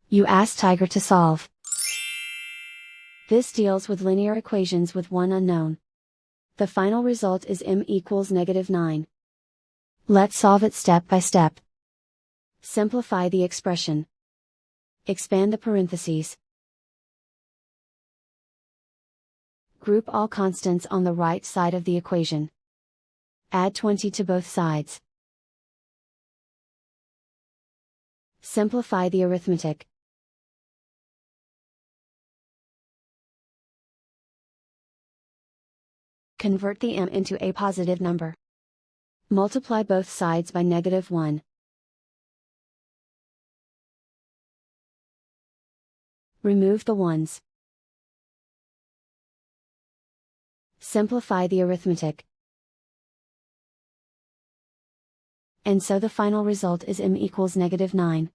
You ask Tiger to solve. This deals with linear equations with one unknown. The final result is m equals -9. Let's solve it step by step. Simplify the expression. Expand the parentheses. Group all constants on the right side of the equation. Add 20 to both sides. Simplify the arithmetic. Convert the m into a positive number. Multiply both sides by -1. Remove the ones. Simplify the arithmetic. And so the final result is m equals -9.